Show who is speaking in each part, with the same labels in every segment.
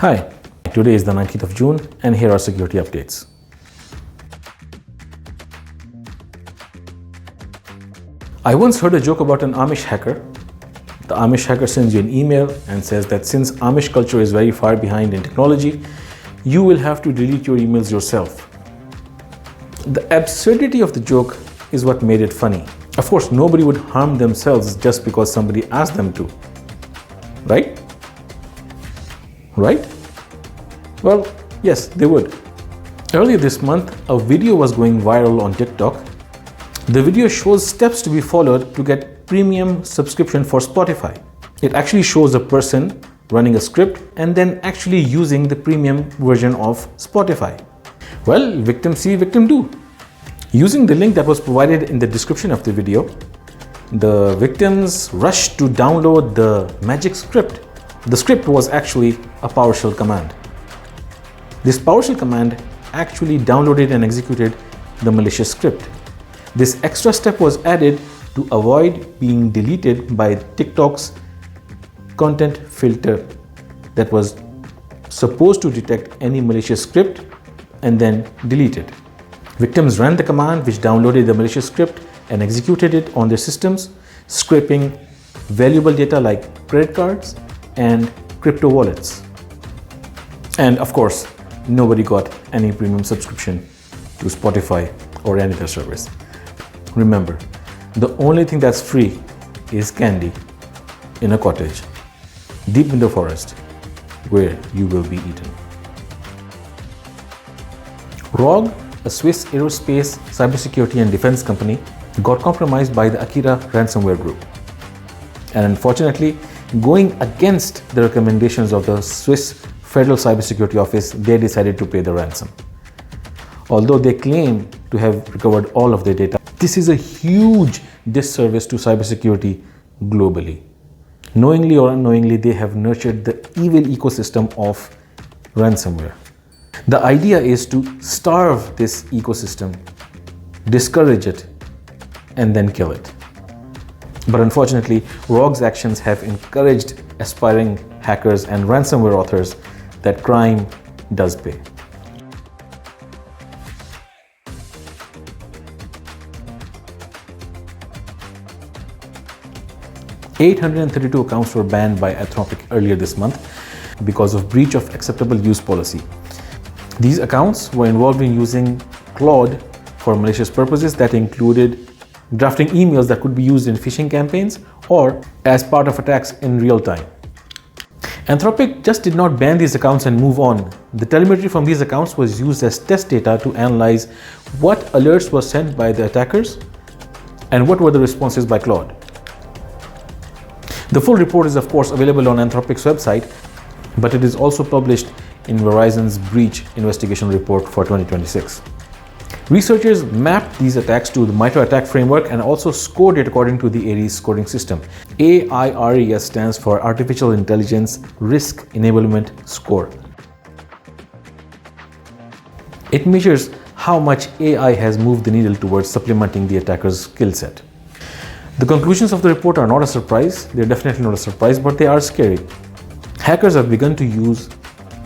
Speaker 1: Hi, today is the 19th of June and here are security updates. I once heard a joke about an Amish hacker. The Amish hacker sends you an email and says that since Amish culture is very far behind in technology, you will have to delete your emails yourself. The absurdity of the joke is what made it funny. Of course, nobody would harm themselves just because somebody asked them to. Right? Right? Well, yes, they would. Earlier this month, a video was going viral on TikTok. The video shows steps to be followed to get premium subscription for Spotify. It actually shows a person running a script and then actually using the premium version of Spotify. Well, victim see, victim do. Using the link that was provided in the description of the video, the victims rushed to download the magic script. The script was actually a PowerShell command. This PowerShell command actually downloaded and executed the malicious script. This extra step was added to avoid being deleted by TikTok's content filter that was supposed to detect any malicious script and then delete it. Victims ran the command which downloaded the malicious script and executed it on their systems, scraping valuable data like credit cards and crypto wallets. And of course, nobody got any premium subscription to Spotify or any other service. Remember, the only thing that's free is candy in a cottage, deep in the forest, where you will be eaten. Ruag, a Swiss aerospace cybersecurity and defense company, got compromised by the Akira ransomware group. And unfortunately, going against the recommendations of the Swiss Federal Cybersecurity Office, they decided to pay the ransom. Although they claim to have recovered all of their data, this is a huge disservice to cybersecurity globally. Knowingly or unknowingly, they have nurtured the evil ecosystem of ransomware. The idea is to starve this ecosystem, discourage it, and then kill it. But unfortunately, Ruag's actions have encouraged aspiring hackers and ransomware authors that crime does pay. $832 accounts were banned by Anthropic earlier this month because of breach of acceptable use policy. These accounts were involved in using Claude for malicious purposes that included drafting emails that could be used in phishing campaigns or as part of attacks in real time. Anthropic just did not ban these accounts and move on. The telemetry from these accounts was used as test data to analyze what alerts were sent by the attackers and what were the responses by Claude. The full report is of course available on Anthropic's website, but it is also published in Verizon's breach investigation report for 2026. Researchers mapped these attacks to the MITRE attack framework and also scored it according to the ARIES scoring system. AIRES stands for Artificial Intelligence Risk Enablement Score. It measures how much AI has moved the needle towards supplementing the attacker's skill set. The conclusions of the report are not a surprise. They're definitely not a surprise, but they are scary. Hackers have begun to use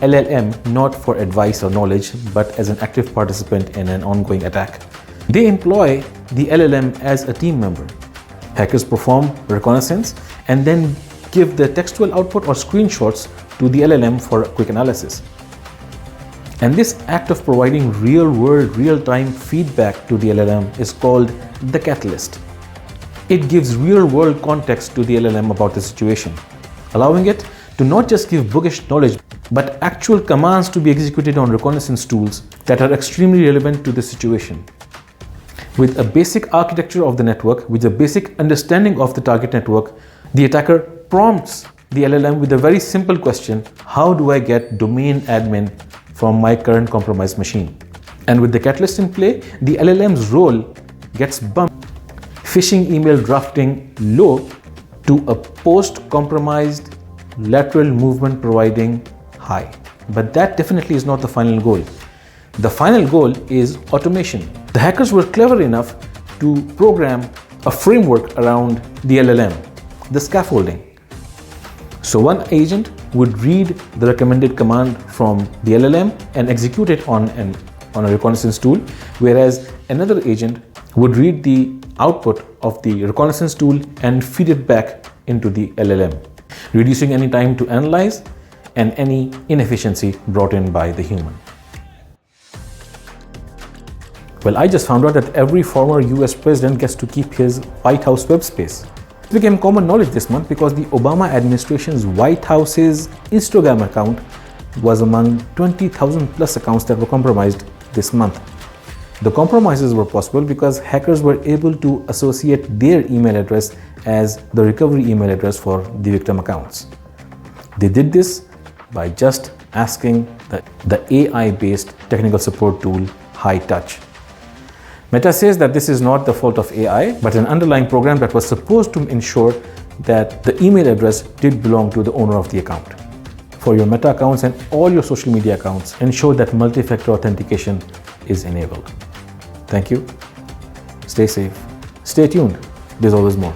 Speaker 1: LLM not for advice or knowledge, but as an active participant in an ongoing attack. They employ the LLM as a team member. Hackers perform reconnaissance and then give the textual output or screenshots to the LLM for quick analysis. And this act of providing real-world, real-time feedback to the LLM is called the catalyst. It gives real-world context to the LLM about the situation, allowing it to not just give bookish knowledge, but actual commands to be executed on reconnaissance tools that are extremely relevant to the situation. With a basic architecture of the network, with a basic understanding of the target network, the attacker prompts the LLM with a very simple question: how do I get domain admin from my current compromised machine? And with the catalyst in play, the LLM's role gets bumped, phishing email drafting low to a post-compromised lateral movement providing high. But that definitely is not the final goal. The final goal is automation. The hackers were clever enough to program a framework around the LLM, the scaffolding. So one agent would read the recommended command from the LLM and execute it on a reconnaissance tool, whereas another agent would read the output of the reconnaissance tool and feed it back into the LLM, reducing any time to analyze and any inefficiency brought in by the human. Well, I just found out that every former US president gets to keep his White House web space. It became common knowledge this month because the Obama administration's White House's Instagram account was among 20,000 plus accounts that were compromised this month. The compromises were possible because hackers were able to associate their email address as the recovery email address for the victim accounts. They did this by just asking the AI-based technical support tool High Touch. Meta says that this is not the fault of AI, but an underlying program that was supposed to ensure that the email address did belong to the owner of the account. For your Meta accounts and all your social media accounts, ensure that multi-factor authentication is enabled. Thank you. Stay safe. Stay tuned. There's always more.